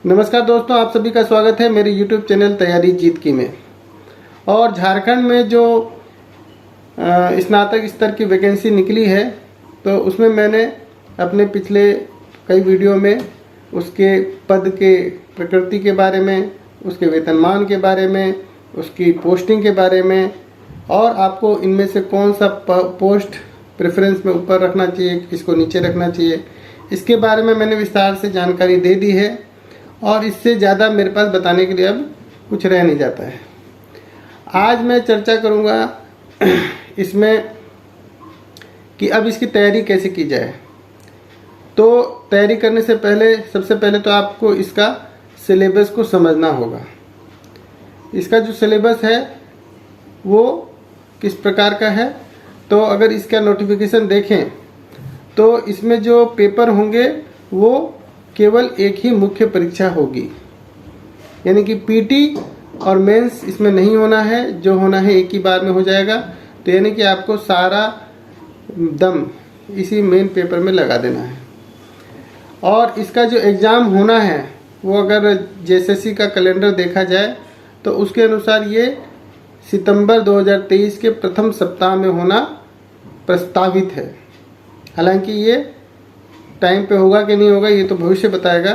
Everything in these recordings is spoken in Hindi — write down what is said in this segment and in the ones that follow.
नमस्कार दोस्तों, आप सभी का स्वागत है मेरे YouTube चैनल तैयारी जीत की में। और झारखंड में जो स्नातक स्तर की वैकेंसी निकली है, तो उसमें मैंने अपने पिछले कई वीडियो में उसके पद के प्रकृति के बारे में, उसके वेतनमान के बारे में, उसकी पोस्टिंग के बारे में और आपको इनमें से कौन सा पोस्ट प्रेफरेंस में ऊपर रखना चाहिए, किसको नीचे रखना चाहिए, इसके बारे में मैंने विस्तार से जानकारी दे दी है। और इससे ज़्यादा मेरे पास बताने के लिए अब कुछ रह नहीं जाता है। आज मैं चर्चा करूँगा इसमें कि अब इसकी तैयारी कैसे की जाए। तो तैयारी करने से पहले सबसे पहले तो आपको इसका सिलेबस को समझना होगा। इसका जो सिलेबस है वो किस प्रकार का है, तो अगर इसका नोटिफिकेशन देखें तो इसमें जो पेपर होंगे वो केवल एक ही मुख्य परीक्षा होगी, यानी कि पीटी और मेंस इसमें नहीं होना है। जो होना है एक ही बार में हो जाएगा। तो यानी कि आपको सारा दम इसी मेन पेपर में लगा देना है। और इसका जो एग्ज़ाम होना है वो अगर जेएसएससी का कैलेंडर देखा जाए तो उसके अनुसार ये सितंबर 2023 के प्रथम सप्ताह में होना प्रस्तावित है। हालांकि ये टाइम पे होगा कि नहीं होगा ये तो भविष्य बताएगा,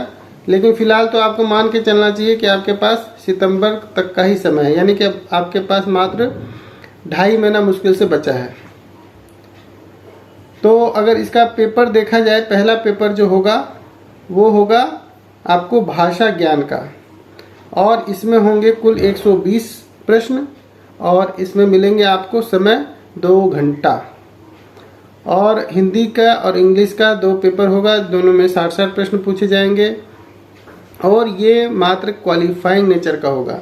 लेकिन फ़िलहाल तो आपको मान के चलना चाहिए कि आपके पास सितंबर तक का ही समय है, यानी कि आपके पास मात्र 2.5 महीना मुश्किल से बचा है। तो अगर इसका पेपर देखा जाए, पहला पेपर जो होगा वो होगा आपको भाषा ज्ञान का, और इसमें होंगे कुल 120 प्रश्न और इसमें मिलेंगे आपको समय 2 घंटा। और हिंदी का और इंग्लिश का 2 पेपर होगा, दोनों में 60-60 प्रश्न पूछे जाएंगे। और ये मात्र क्वालिफाइंग नेचर का होगा,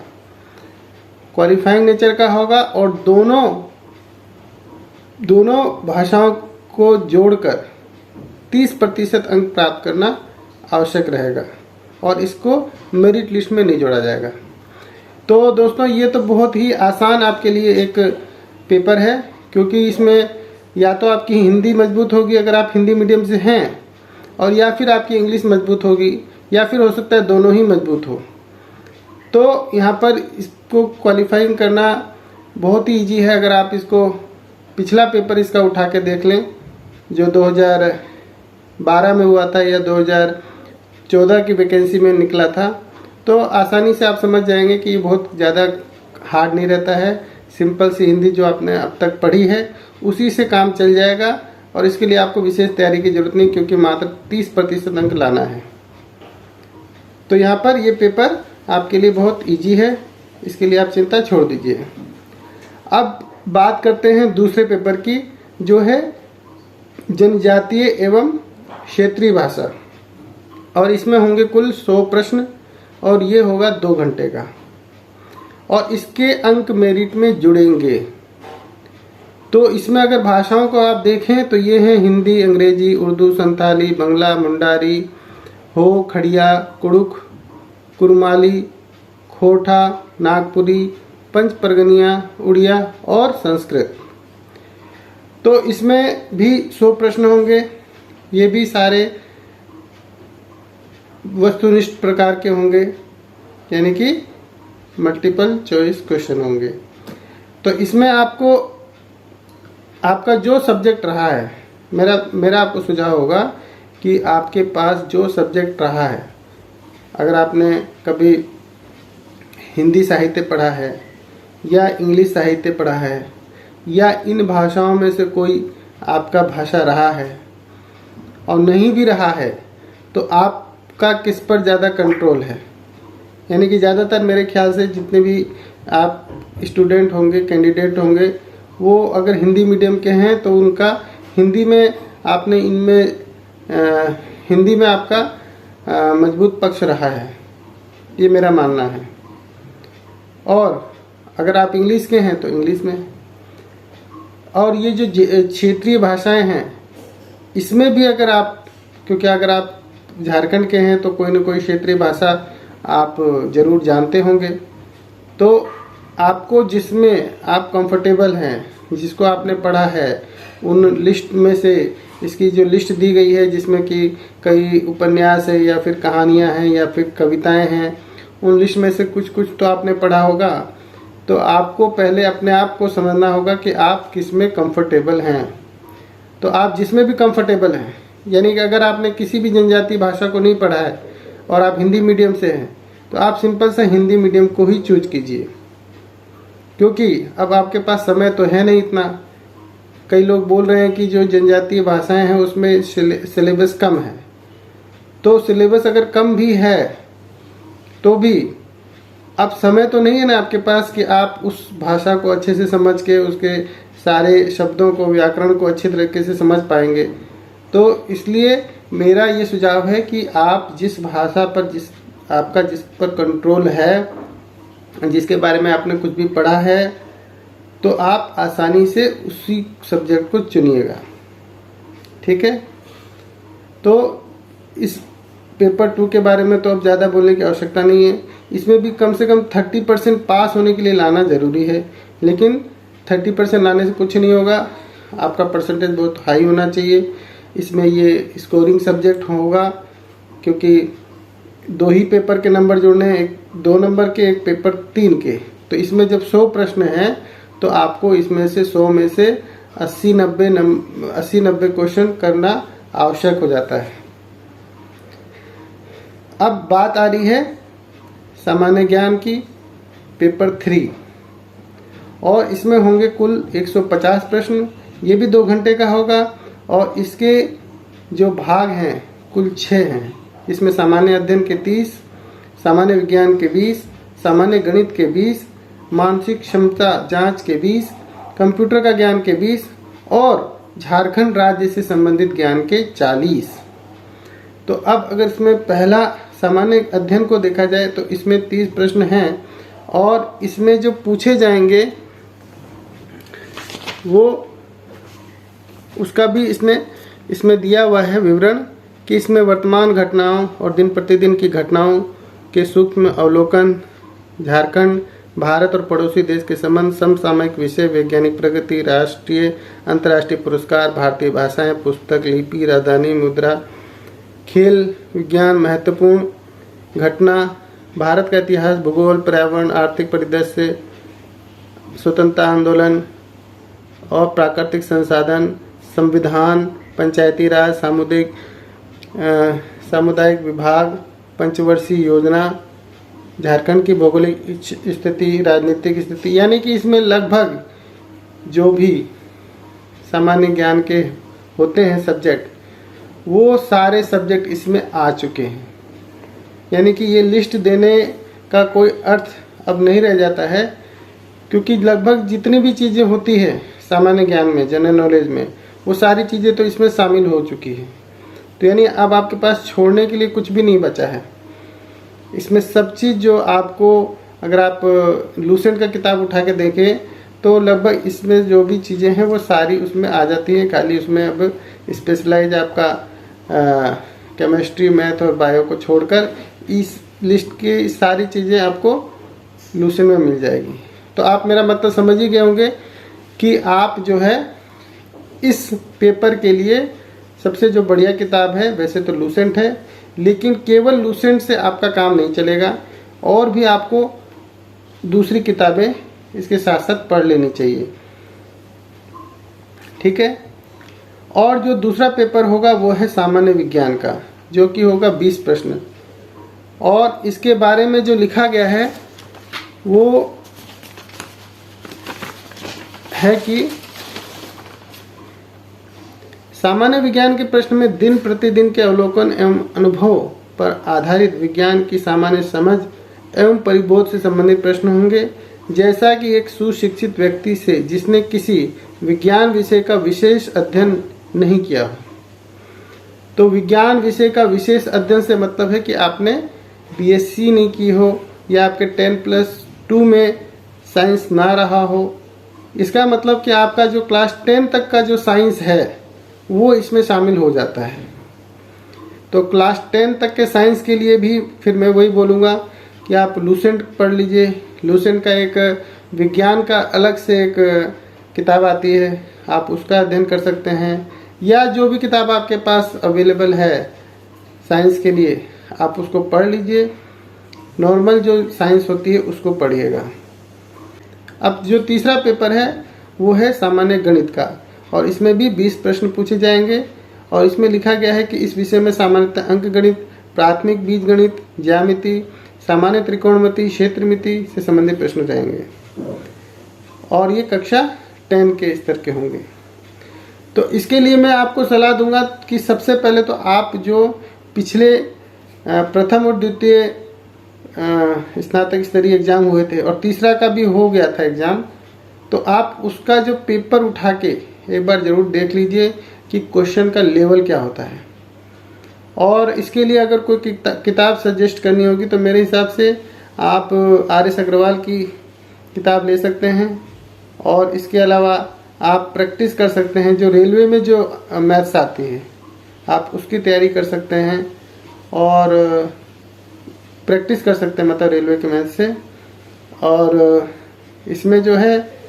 क्वालिफाइंग नेचर का होगा। और दोनों भाषाओं को जोड़कर 30% अंक प्राप्त करना आवश्यक रहेगा और इसको मेरिट लिस्ट में नहीं जोड़ा जाएगा। तो दोस्तों ये तो बहुत ही आसान आपके लिए एक पेपर है, क्योंकि इसमें या तो आपकी हिंदी मजबूत होगी अगर आप हिंदी मीडियम से हैं, और या फिर आपकी इंग्लिश मजबूत होगी, या फिर हो सकता है दोनों ही मजबूत हो। तो यहाँ पर इसको क्वालिफाइंग करना बहुत ही इजी है। अगर आप इसको पिछला पेपर इसका उठा के देख लें जो 2012 में हुआ था या 2014 की वैकेंसी में निकला था, तो आसानी से आप समझ जाएंगे कि ये बहुत ज़्यादा हार्ड नहीं रहता है। सिंपल सी हिंदी जो आपने अब तक पढ़ी है उसी से काम चल जाएगा, और इसके लिए आपको विशेष तैयारी की जरूरत नहीं, क्योंकि मात्र 30% अंक लाना है। तो यहाँ पर ये पेपर आपके लिए बहुत इजी है, इसके लिए आप चिंता छोड़ दीजिए। अब बात करते हैं दूसरे पेपर की, जो है जनजातीय एवं क्षेत्रीय भाषा, और इसमें होंगे कुल 100 प्रश्न और ये होगा 2 घंटे का, और इसके अंक मेरिट में जुड़ेंगे। तो इसमें अगर भाषाओं को आप देखें तो ये हैं हिंदी, अंग्रेजी, उर्दू, संथाली, बंगला, मुंडारी, हो, खड़िया, कुड़ुख, कुरमाली, खोटा, नागपुरी, पंच परगनिया, उड़िया और संस्कृत। तो इसमें भी 100 प्रश्न होंगे। ये भी सारे वस्तुनिष्ठ प्रकार के होंगे, यानी कि मल्टीपल चॉइस क्वेश्चन होंगे। तो इसमें आपका जो सब्जेक्ट रहा है, मेरा आपको सुझाव होगा कि आपके पास जो सब्जेक्ट रहा है, अगर आपने कभी हिंदी साहित्य पढ़ा है या इंग्लिश साहित्य पढ़ा है या इन भाषाओं में से कोई आपका भाषा रहा है, और नहीं भी रहा है तो आपका किस पर ज़्यादा कंट्रोल है। यानी कि ज़्यादातर मेरे ख्याल से जितने भी आप स्टूडेंट होंगे, कैंडिडेट होंगे, वो अगर हिंदी मीडियम के हैं तो उनका हिंदी में आपका मजबूत पक्ष रहा है, ये मेरा मानना है। और अगर आप इंग्लिश के हैं तो इंग्लिश में। और ये जो क्षेत्रीय भाषाएं हैं इसमें भी अगर आप, क्योंकि अगर आप झारखंड के हैं तो कोई ना कोई क्षेत्रीय भाषा आप ज़रूर जानते होंगे। तो आपको जिसमें आप कंफर्टेबल हैं, जिसको आपने पढ़ा है उन लिस्ट में से इसकी जो लिस्ट दी गई है जिसमें कि कई उपन्यास है या फिर कहानियाँ हैं या फिर कविताएं हैं, उन लिस्ट में से कुछ कुछ तो आपने पढ़ा होगा। तो आपको पहले अपने आप को समझना होगा कि आप किस में कंफर्टेबल हैं। तो आप जिसमें भी कंफर्टेबल हैं, यानी कि अगर आपने किसी भी जनजातीय भाषा को नहीं पढ़ा है और आप हिंदी मीडियम से हैं तो आप सिंपल सा हिंदी मीडियम को ही चूज कीजिए, क्योंकि अब आपके पास समय तो है नहीं इतना। कई लोग बोल रहे हैं कि जो जनजातीय भाषाएं हैं उसमें सिलेबस कम है। तो सिलेबस अगर कम भी है तो भी अब समय तो नहीं है ना आपके पास कि आप उस भाषा को अच्छे से समझ के उसके सारे शब्दों को, व्याकरण को अच्छे तरीके से समझ पाएंगे। तो इसलिए मेरा ये सुझाव है कि आप जिस भाषा पर जिस पर कंट्रोल है, जिसके बारे में आपने कुछ भी पढ़ा है, तो आप आसानी से उसी सब्जेक्ट को चुनिएगा। ठीक है। तो इस पेपर 2 के बारे में तो अब ज़्यादा बोलने की आवश्यकता नहीं है। इसमें भी कम से कम 30% पास होने के लिए लाना ज़रूरी है, लेकिन 30% लाने से कुछ नहीं होगा। आपका परसेंटेज बहुत हाई होना चाहिए। इसमें ये स्कोरिंग सब्जेक्ट होगा, क्योंकि 2 ही पेपर के नंबर जोड़ने हैं, एक 2 नंबर के, एक पेपर 3 के। तो इसमें जब 100 प्रश्न हैं तो आपको इसमें से 100 में से 80-90 क्वेश्चन करना आवश्यक हो जाता है। अब बात आ रही है सामान्य ज्ञान की, पेपर 3, और इसमें होंगे कुल 150 प्रश्न। ये भी 2 घंटे का होगा और इसके जो भाग हैं कुल 6 हैं। इसमें सामान्य अध्ययन के 30, सामान्य विज्ञान के 20, सामान्य गणित के 20, मानसिक क्षमता जांच के 20, कंप्यूटर का ज्ञान के 20 और झारखंड राज्य से संबंधित ज्ञान के 40। तो अब अगर इसमें पहला सामान्य अध्ययन को देखा जाए तो इसमें 30 प्रश्न हैं और इसमें जो पूछे जाएंगे वो उसका भी इसमें दिया हुआ है विवरण कि इसमें वर्तमान घटनाओं और दिन प्रतिदिन की घटनाओं के सूक्ष्म अवलोकन, झारखंड, भारत और पड़ोसी देश के संबंध, समसामयिक विषय, वैज्ञानिक प्रगति, राष्ट्रीय अंतर्राष्ट्रीय पुरस्कार, भारतीय भाषाएं, पुस्तक, लिपि, राजधानी, मुद्रा, खेल, विज्ञान, महत्वपूर्ण घटना, भारत का इतिहास, भूगोल, पर्यावरण, आर्थिक परिदृश्य, स्वतंत्रता आंदोलन और प्राकृतिक संसाधन, संविधान, पंचायती राज, सामुदायिक विभाग, पंचवर्षीय योजना, झारखंड की भौगोलिक स्थिति, राजनीतिक स्थिति, यानी कि इसमें लगभग जो भी सामान्य ज्ञान के होते हैं सब्जेक्ट, वो सारे सब्जेक्ट इसमें आ चुके हैं। यानी कि ये लिस्ट देने का कोई अर्थ अब नहीं रह जाता है, क्योंकि लगभग जितनी भी चीज़ें होती है सामान्य ज्ञान में, जनरल नॉलेज में, वो सारी चीज़ें तो इसमें शामिल हो चुकी है। तो यानी अब आपके पास छोड़ने के लिए कुछ भी नहीं बचा है। इसमें सब चीज़ जो आपको, अगर आप लूसेंट का किताब उठा के देखें तो लगभग इसमें जो भी चीज़ें हैं वो सारी उसमें आ जाती हैं। खाली उसमें अब स्पेशलाइज आपका केमिस्ट्री, मैथ और बायो को छोड़कर इस लिस्ट की सारी चीज़ें आपको लूसेंट में मिल जाएगी। तो आप मेरा मतलब समझ ही गए होंगे कि आप जो है इस पेपर के लिए सबसे जो बढ़िया किताब है वैसे तो लूसेंट है, लेकिन केवल लूसेंट से आपका काम नहीं चलेगा, और भी आपको दूसरी किताबें इसके साथ साथ पढ़ लेनी चाहिए। ठीक है। और जो दूसरा पेपर होगा वो है सामान्य विज्ञान का, जो कि होगा 20 प्रश्न, और इसके बारे में जो लिखा गया है वो है कि सामान्य विज्ञान के प्रश्न में दिन प्रतिदिन के अवलोकन एवं अनुभव पर आधारित विज्ञान की सामान्य समझ एवं परिबोध से संबंधित प्रश्न होंगे, जैसा कि एक सुशिक्षित व्यक्ति से जिसने किसी विज्ञान विषय का विशेष अध्ययन नहीं किया हो। तो विज्ञान विषय का विशेष अध्ययन से मतलब है कि आपने बीएससी नहीं की हो या आपके 10+2 में साइंस ना रहा हो। इसका मतलब कि आपका जो क्लास 10 तक का जो साइंस है वो इसमें शामिल हो जाता है। तो क्लास 10 तक के साइंस के लिए भी फिर मैं वही बोलूँगा कि आप लूसेंट पढ़ लीजिए। लूसेंट का एक विज्ञान का अलग से एक किताब आती है आप उसका अध्ययन कर सकते हैं, या जो भी किताब आपके पास अवेलेबल है साइंस के लिए आप उसको पढ़ लीजिए। नॉर्मल जो साइंस होती है उसको पढ़िएगा। अब जो तीसरा पेपर है वो है सामान्य गणित का, और इसमें भी 20 प्रश्न पूछे जाएंगे। और इसमें लिखा गया है कि इस विषय में सामान्यतः अंक गणित, प्राथमिक बीज गणित, ज्यामिति, सामान्य त्रिकोणमिति, क्षेत्रमिति से संबंधित प्रश्न रहेंगे, और ये कक्षा 10 के स्तर के होंगे। तो इसके लिए मैं आपको सलाह दूंगा कि सबसे पहले तो आप जो पिछले प्रथम और द्वितीय स्नातक स्तरीय एग्जाम हुए थे और तीसरा का भी हो गया था एग्जाम, तो आप उसका जो पेपर उठा के एक बार ज़रूर देख लीजिए कि क्वेश्चन का लेवल क्या होता है। और इसके लिए अगर कोई किताब सजेस्ट करनी होगी तो मेरे हिसाब से आप RS अग्रवाल की किताब ले सकते हैं, और इसके अलावा आप प्रैक्टिस कर सकते हैं। जो रेलवे में जो मैथ्स आती है आप उसकी तैयारी कर सकते हैं और प्रैक्टिस कर सकते हैं, मतलब रेलवे के मैथ्स से। और इसमें जो है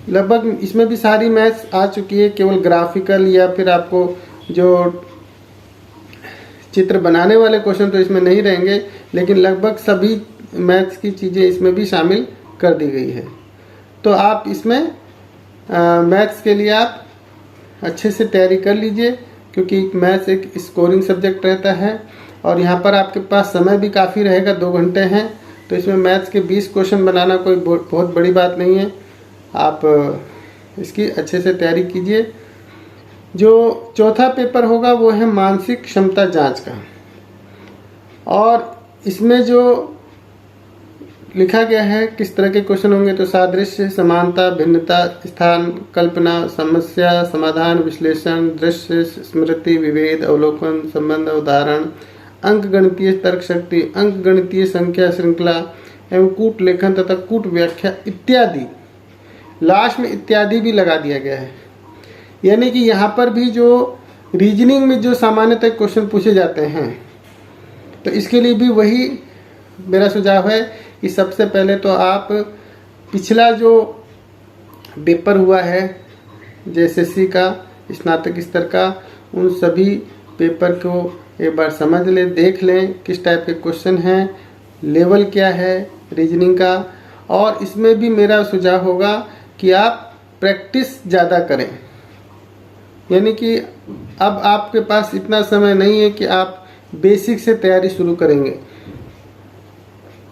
लगभग इसमें भी सारी मैथ्स आ चुकी है, केवल ग्राफिकल या फिर आपको जो चित्र बनाने वाले क्वेश्चन तो इसमें नहीं रहेंगे, लेकिन लगभग सभी मैथ्स की चीज़ें इसमें भी शामिल कर दी गई है। तो आप इसमें मैथ्स के लिए आप अच्छे से तैयारी कर लीजिए, क्योंकि मैथ्स एक स्कोरिंग सब्जेक्ट रहता है और यहाँ पर आपके पास समय भी काफ़ी रहेगा, 2 घंटे हैं। तो इसमें मैथ्स के 20 क्वेश्चन बनाना कोई बहुत बड़ी बात नहीं है। आप इसकी अच्छे से तैयारी कीजिए। जो चौथा पेपर होगा वो है मानसिक क्षमता जांच का, और इसमें जो लिखा गया है किस तरह के क्वेश्चन होंगे, तो सादृश्य, समानता, भिन्नता, स्थान कल्पना, समस्या समाधान, विश्लेषण, दृश्य, स्मृति, विभेद, अवलोकन, संबंध, उदाहरण, अंक गणितीय तर्क शक्ति, अंक गणितीय संख्या श्रृंखला एवं कूट लेखन तथा कूट व्याख्या इत्यादि। लास्ट में इत्यादि भी लगा दिया गया है, यानी कि यहाँ पर भी जो रीजनिंग में जो सामान्यतः क्वेश्चन पूछे जाते हैं, तो इसके लिए भी वही मेरा सुझाव है कि सबसे पहले तो आप पिछला जो पेपर हुआ है JSSC का स्नातक स्तर का, उन सभी पेपर को एक बार समझ लें, देख लें किस टाइप के क्वेश्चन हैं, लेवल क्या है रीजनिंग का। और इसमें भी मेरा सुझाव होगा कि आप प्रैक्टिस ज़्यादा करें, यानी कि अब आपके पास इतना समय नहीं है कि आप बेसिक से तैयारी शुरू करेंगे,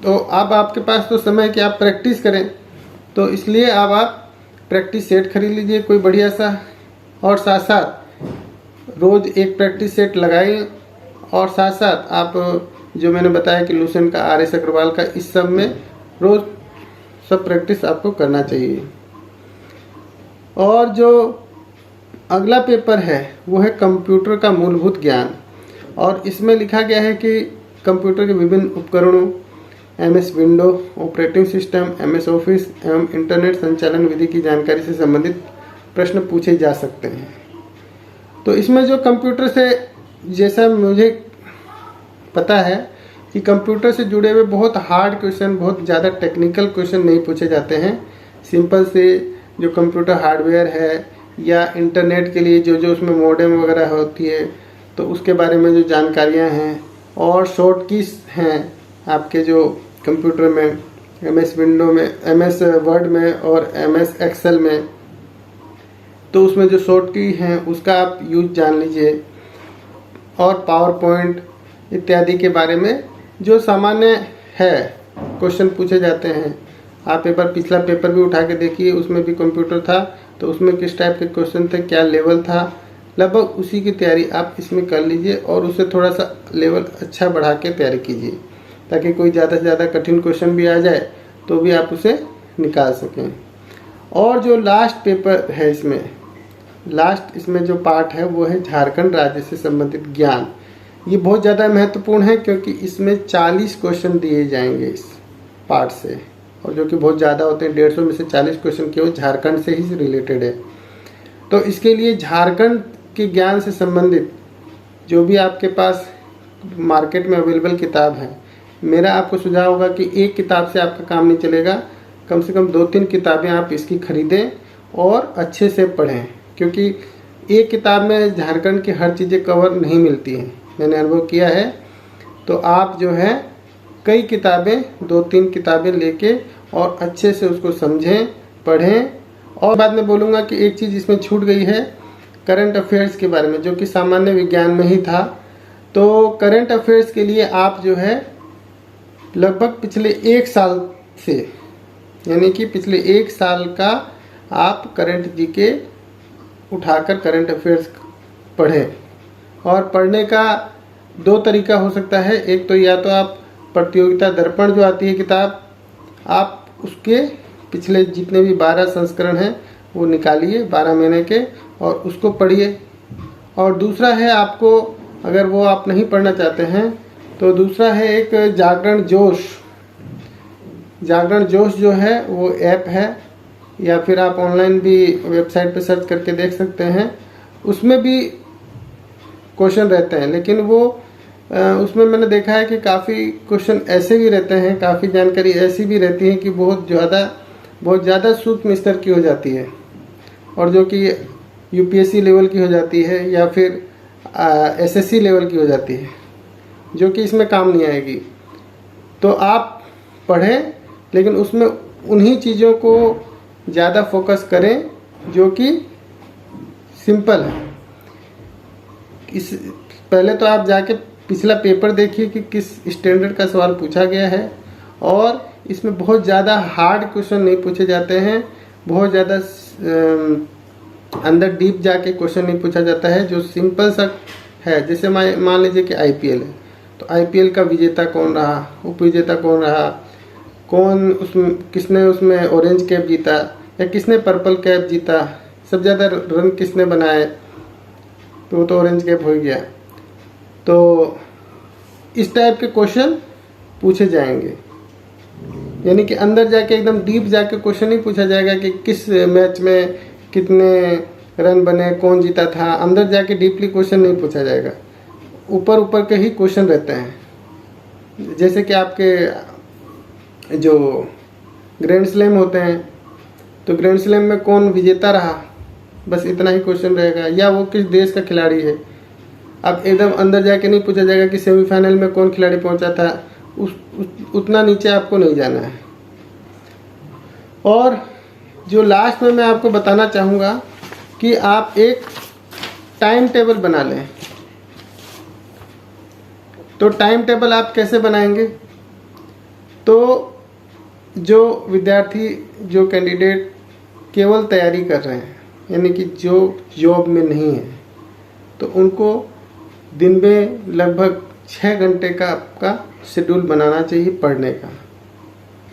तो अब आपके पास तो समय है कि आप प्रैक्टिस करें। तो इसलिए अब आप प्रैक्टिस सेट खरीद लीजिए कोई बढ़िया सा, और साथ साथ रोज़ एक प्रैक्टिस सेट लगाइए, और साथ साथ आप जो मैंने बताया कि लूसेंट का, RS अग्रवाल का, इस सब में रोज़ सब प्रैक्टिस आपको करना चाहिए। और जो अगला पेपर है वो है कंप्यूटर का मूलभूत ज्ञान, और इसमें लिखा गया है कि कंप्यूटर के विभिन्न उपकरणों, MS window, operating system, MS office एवं इंटरनेट संचालन विधि की जानकारी से संबंधित प्रश्न पूछे जा सकते हैं। तो इसमें जो कंप्यूटर से, जैसा मुझे पता है कि कंप्यूटर से जुड़े हुए बहुत हार्ड क्वेश्चन, बहुत ज़्यादा टेक्निकल क्वेश्चन नहीं पूछे जाते हैं। सिंपल से जो कंप्यूटर हार्डवेयर है या इंटरनेट के लिए जो उसमें मॉडेम वगैरह होती है, तो उसके बारे में जो जानकारियां हैं, और शॉर्ट कीज हैं आपके जो कंप्यूटर में, MS विंडो में, MS वर्ड में और MS एक्सेल में, तो उसमें जो शॉर्ट की हैं उसका आप यूज जान लीजिए। और पावर पॉइंट इत्यादि के बारे में जो सामान्य है क्वेश्चन पूछे जाते हैं। आप एक बार पिछला पेपर भी उठा के देखिए, उसमें भी कंप्यूटर था, तो उसमें किस टाइप के क्वेश्चन थे, क्या लेवल था, लगभग उसी की तैयारी आप इसमें कर लीजिए, और उससे थोड़ा सा लेवल अच्छा बढ़ा के तैयारी कीजिए, ताकि कोई ज़्यादा से ज़्यादा कठिन क्वेश्चन भी आ जाए तो भी आप उसे निकाल सकें। और जो लास्ट पेपर है इसमें जो पार्ट है वो है झारखंड राज्य से संबंधित ज्ञान। ये बहुत ज़्यादा महत्वपूर्ण है, क्योंकि इसमें 40 क्वेश्चन दिए जाएंगे इस पार्ट से, और जो कि बहुत ज़्यादा होते हैं। 150 में से 40 क्वेश्चन केवल झारखंड से ही रिलेटेड है। तो इसके लिए झारखंड के ज्ञान से संबंधित जो भी आपके पास मार्केट में अवेलेबल किताब है, मेरा आपको सुझाव होगा कि एक किताब से आपका काम नहीं चलेगा, कम से कम 2-3 किताबें आप इसकी खरीदें और अच्छे से पढ़ें, क्योंकि एक किताब में झारखंड की हर चीज़ें कवर नहीं मिलती हैं, मैंने अनुभव किया है। तो आप जो है कई किताबें, 2-3 किताबें लेके और अच्छे से उसको समझें, पढ़ें। और बाद में बोलूँगा कि एक चीज़ इसमें छूट गई है करंट अफेयर्स के बारे में, जो कि सामान्य विज्ञान में ही था। तो करंट अफेयर्स के लिए आप जो है लगभग पिछले 1 साल से, यानी कि पिछले 1 साल का आप करंट जीके उठाकर करंट अफेयर्स पढ़ें। और पढ़ने का 2 तरीका हो सकता है। एक तो या तो आप प्रतियोगिता दर्पण जो आती है किताब, आप उसके पिछले जितने भी 12 संस्करण हैं वो निकालिए 12 महीने के और उसको पढ़िए। और दूसरा है, आपको अगर वो आप नहीं पढ़ना चाहते हैं तो दूसरा है एक जागरण जोश। जागरण जोश जो है वो ऐप है, या फिर आप ऑनलाइन भी वेबसाइट पे सर्च करके देख सकते हैं। उसमें भी क्वेश्चन रहते हैं, लेकिन वो उसमें मैंने देखा है कि काफ़ी क्वेश्चन ऐसे भी रहते हैं, काफ़ी जानकारी ऐसी भी रहती है कि बहुत ज़्यादा सूक्ष्म स्तर की हो जाती है, और जो कि यूपीएससी लेवल की हो जाती है या फिर एसएससी लेवल की हो जाती है, जो कि इसमें काम नहीं आएगी। तो आप पढ़ें, लेकिन उसमें उन्हीं चीज़ों को ज़्यादा फोकस करें जो कि सिंपल है। पहले तो आप जाके पिछला पेपर देखिए कि किस स्टैंडर्ड का सवाल पूछा गया है, और इसमें बहुत ज़्यादा हार्ड क्वेश्चन नहीं पूछे जाते हैं, बहुत ज़्यादा अंदर डीप जाके क्वेश्चन नहीं पूछा जाता है, जो सिंपल सा है। जैसे मान लीजिए कि आईपीएल है, तो आईपीएल का विजेता कौन रहा, उपविजेता कौन रहा, किसने उसमें ऑरेंज कैप जीता या किसने पर्पल कैप जीता, सबसे ज़्यादा रन किसने बनाए, तो वो तो ऑरेंज कैप हो गया। तो इस टाइप के क्वेश्चन पूछे जाएंगे, यानी कि अंदर जाके एकदम डीप जाके क्वेश्चन नहीं पूछा जाएगा कि किस मैच में कितने रन बने, कौन जीता था। अंदर जाके डीपली क्वेश्चन नहीं पूछा जाएगा, ऊपर ऊपर के ही क्वेश्चन रहते हैं। जैसे कि आपके जो ग्रैंड स्लैम होते हैं, तो ग्रैंड स्लैम में कौन विजेता रहा, बस इतना ही क्वेश्चन रहेगा, या वो किस देश का खिलाड़ी है। अब एकदम अंदर जाके नहीं पूछा जाएगा कि सेमीफाइनल में कौन खिलाड़ी पहुंचा था, उतना नीचे आपको नहीं जाना है। और जो लास्ट में मैं आपको बताना चाहूँगा कि आप एक टाइम टेबल बना लें। तो टाइम टेबल आप कैसे बनाएंगे? तो जो विद्यार्थी, जो कैंडिडेट केवल तैयारी कर रहे हैं, यानी कि जो जॉब में नहीं है, तो उनको दिन में लगभग 6 घंटे का आपका शेड्यूल बनाना चाहिए पढ़ने का।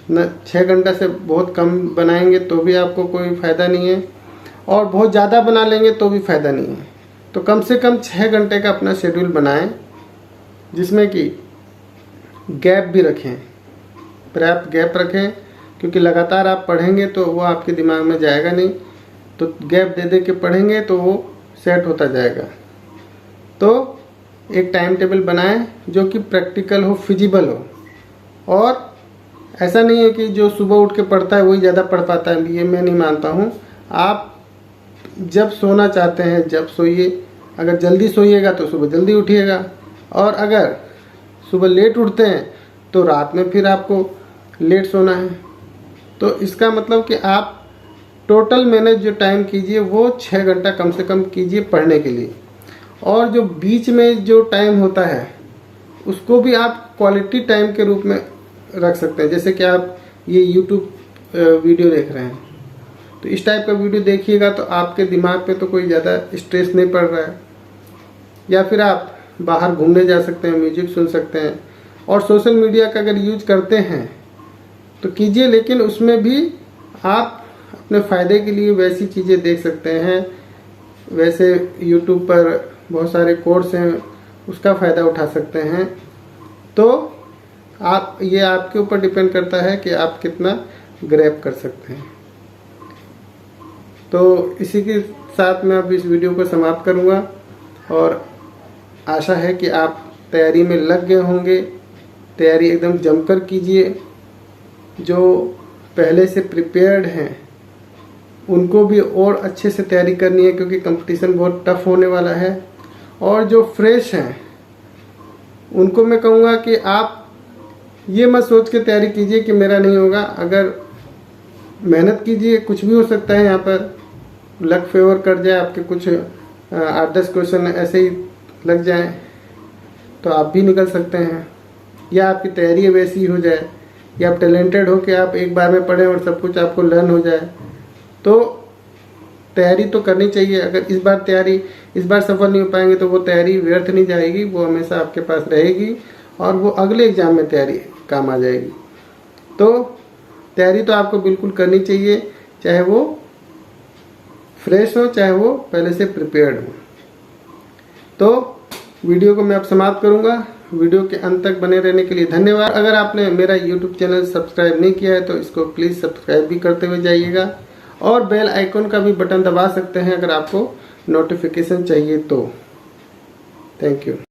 न 6 घंटा से बहुत कम बनाएंगे तो भी आपको कोई फ़ायदा नहीं है, और बहुत ज़्यादा बना लेंगे तो भी फ़ायदा नहीं है। तो कम से कम 6 घंटे का अपना शेड्यूल बनाएं, जिसमें कि गैप भी रखें, पर्याप्त गैप रखें, क्योंकि लगातार आप पढ़ेंगे तो वो आपके दिमाग में जाएगा नहीं। तो गैप दे दे के पढ़ेंगे तो वो सेट होता जाएगा। तो एक टाइम टेबल बनाएं जो कि प्रैक्टिकल हो, फिजिबल हो, और ऐसा नहीं है कि जो सुबह उठ के पढ़ता है वही ज़्यादा पढ़ पाता है, ये मैं नहीं मानता हूँ। आप जब सोना चाहते हैं जब सोइए, अगर जल्दी सोइएगा तो सुबह जल्दी उठिएगा, और अगर सुबह लेट उठते हैं तो रात में फिर आपको लेट सोना है। तो इसका मतलब कि आप टोटल मैनेज जो टाइम कीजिए वो 6 घंटा कम से कम कीजिए पढ़ने के लिए। और जो बीच में जो टाइम होता है उसको भी आप क्वालिटी टाइम के रूप में रख सकते हैं। जैसे कि आप ये YouTube वीडियो देख रहे हैं, तो इस टाइप का वीडियो देखिएगा तो आपके दिमाग पे तो कोई ज़्यादा स्ट्रेस नहीं पड़ रहा है। या फिर आप बाहर घूमने जा सकते हैं, म्यूजिक सुन सकते हैं, और सोशल मीडिया का अगर यूज करते हैं तो कीजिए, लेकिन उसमें भी आप अपने फ़ायदे के लिए वैसी चीज़ें देख सकते हैं। वैसे YouTube पर बहुत सारे कोर्स हैं, उसका फ़ायदा उठा सकते हैं। तो आप, ये आपके ऊपर डिपेंड करता है कि आप कितना ग्रैब कर सकते हैं। तो इसी के साथ मैं अब इस वीडियो को समाप्त करूँगा, और आशा है कि आप तैयारी में लग गए होंगे। तैयारी एकदम जमकर कीजिए। जो पहले से प्रिपेयर्ड हैं उनको भी और अच्छे से तैयारी करनी है, क्योंकि कंपटीशन बहुत टफ होने वाला है। और जो फ्रेश हैं उनको मैं कहूँगा कि आप ये मत सोच के तैयारी कीजिए कि मेरा नहीं होगा। अगर मेहनत कीजिए, कुछ भी हो सकता है, यहाँ पर लक फेवर कर जाए, आपके कुछ 8-10 क्वेश्चन ऐसे ही लग जाएं तो आप भी निकल सकते हैं, या आपकी तैयारी वैसी हो जाए, या आप टैलेंटेड हो कि आप एक बार में पढ़ें और सब कुछ आपको लर्न हो जाए। तो तैयारी तो करनी चाहिए। अगर इस बार सफल नहीं हो पाएंगे तो वो तैयारी व्यर्थ नहीं जाएगी, वो हमेशा आपके पास रहेगी और वो अगले एग्जाम में तैयारी काम आ जाएगी। तो तैयारी तो आपको बिल्कुल करनी चाहिए, चाहे वो फ्रेश हो, चाहे वो पहले से प्रिपेयर्ड हो। तो वीडियो को मैं अब समाप्त करूंगा। वीडियो के अंत तक बने रहने के लिए धन्यवाद। अगर आपने मेरा YouTube चैनल सब्सक्राइब नहीं किया है तो इसको प्लीज़ सब्सक्राइब भी करते हुए जाइएगा, और बेल आइकन का भी बटन दबा सकते हैं अगर आपको नोटिफिकेशन चाहिए तो। Thank you.